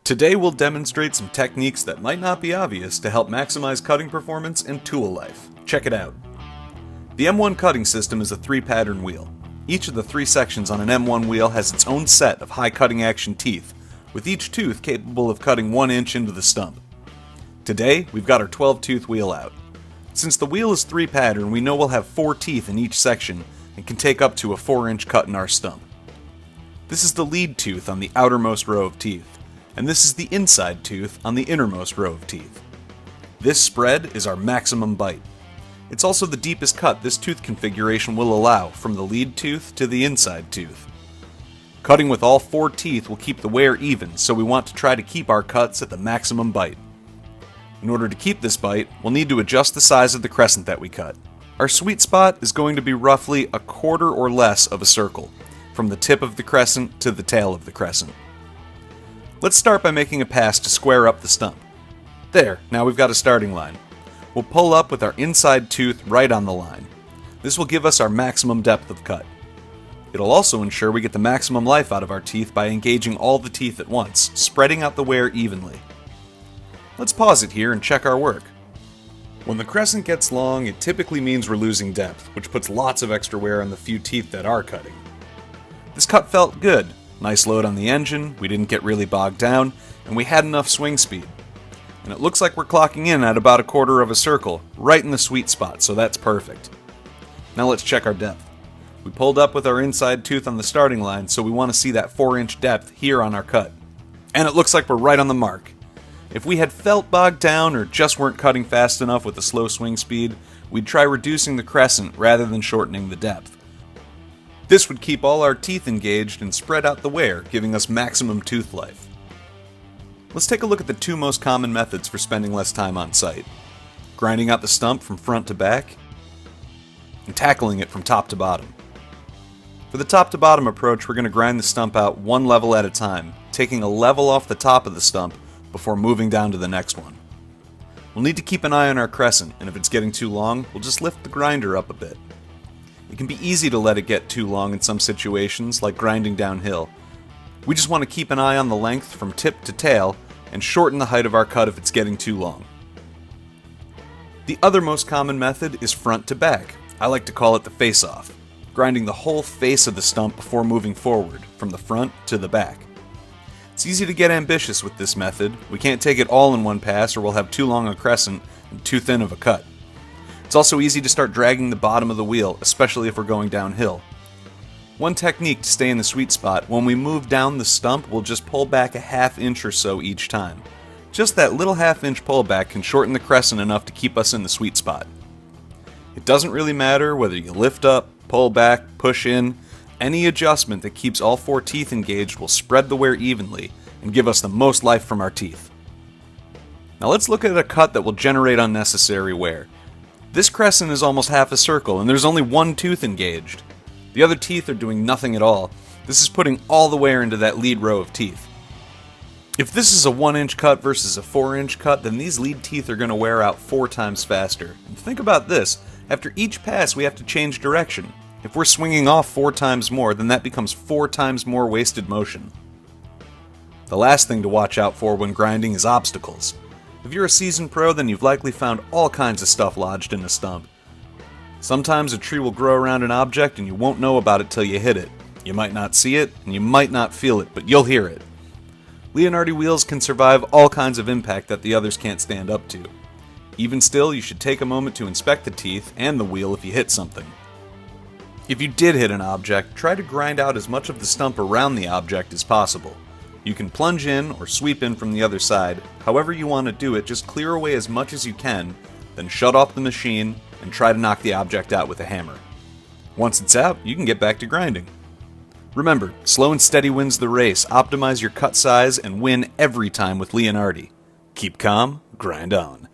Today we'll demonstrate some techniques that might not be obvious to help maximize cutting performance and tool life. Check it out. The M1 cutting system is a 3-pattern wheel. Each of the 3 sections on an M1 wheel has its own set of high cutting action teeth, with each tooth capable of cutting 1 inch into the stump. Today, we've got our 12-tooth wheel out. Since the wheel is 3-pattern, we know we'll have 4 teeth in each section and can take up to a 4-inch cut in our stump. This is the lead tooth on the outermost row of teeth, and this is the inside tooth on the innermost row of teeth. This spread is our maximum bite. It's also the deepest cut this tooth configuration will allow, from the lead tooth to the inside tooth. Cutting with all 4 teeth will keep the wear even, so we want to try to keep our cuts at the maximum bite. In order to keep this bite, we'll need to adjust the size of the crescent that we cut. Our sweet spot is going to be roughly a quarter or less of a circle, from the tip of the crescent to the tail of the crescent. Let's start by making a pass to square up the stump. There, now we've got a starting line. We'll pull up with our inside tooth right on the line. This will give us our maximum depth of cut. It'll also ensure we get the maximum life out of our teeth by engaging all the teeth at once, spreading out the wear evenly. Let's pause it here and check our work. When the crescent gets long, it typically means we're losing depth, which puts lots of extra wear on the few teeth that are cutting. This cut felt good. Nice load on the engine, we didn't get really bogged down, and we had enough swing speed. And it looks like we're clocking in at about a quarter of a circle, right in the sweet spot, so that's perfect. Now let's check our depth. We pulled up with our inside tooth on the starting line, so we want to see that 4-inch depth here on our cut. And it looks like we're right on the mark. If we had felt bogged down or just weren't cutting fast enough with a slow swing speed, we'd try reducing the crescent rather than shortening the depth. This would keep all our teeth engaged and spread out the wear, giving us maximum tooth life. Let's take a look at the 2 most common methods for spending less time on site: grinding out the stump from front to back, and tackling it from top to bottom. For the top to bottom approach, we're going to grind the stump out 1 level at a time, taking a level off the top of the stump before moving down to the next one. We'll need to keep an eye on our crescent, and if it's getting too long, we'll just lift the grinder up a bit. It can be easy to let it get too long in some situations, like grinding downhill. We just want to keep an eye on the length from tip to tail and shorten the height of our cut if it's getting too long. The other most common method is front to back. I like to call it the face-off, grinding the whole face of the stump before moving forward, from the front to the back. It's easy to get ambitious with this method. We can't take it all in one pass or we'll have too long a crescent and too thin of a cut. It's also easy to start dragging the bottom of the wheel, especially if we're going downhill. One technique to stay in the sweet spot: when we move down the stump, we'll just pull back a ½ inch or so each time. Just that little ½ inch pullback can shorten the crescent enough to keep us in the sweet spot. It doesn't really matter whether you lift up, pull back, push in. Any adjustment that keeps all 4 teeth engaged will spread the wear evenly and give us the most life from our teeth. Now let's look at a cut that will generate unnecessary wear. This crescent is almost half a circle, and there's only 1 tooth engaged. The other teeth are doing nothing at all. This is putting all the wear into that lead row of teeth. If this is a 1-inch cut versus a 4-inch cut, then these lead teeth are going to wear out 4 times faster. And think about this: after each pass we have to change direction. If we're swinging off 4 times more, then that becomes 4 times more wasted motion. The last thing to watch out for when grinding is obstacles. If you're a seasoned pro, then you've likely found all kinds of stuff lodged in a stump. Sometimes a tree will grow around an object and you won't know about it till you hit it. You might not see it, and you might not feel it, but you'll hear it. Leonardi wheels can survive all kinds of impact that the others can't stand up to. Even still, you should take a moment to inspect the teeth and the wheel if you hit something. If you did hit an object, try to grind out as much of the stump around the object as possible. You can plunge in or sweep in from the other side. However you want to do it, just clear away as much as you can, then shut off the machine and try to knock the object out with a hammer. Once it's out, you can get back to grinding. Remember, slow and steady wins the race. Optimize your cut size and win every time with Leonardi. Keep calm, grind on.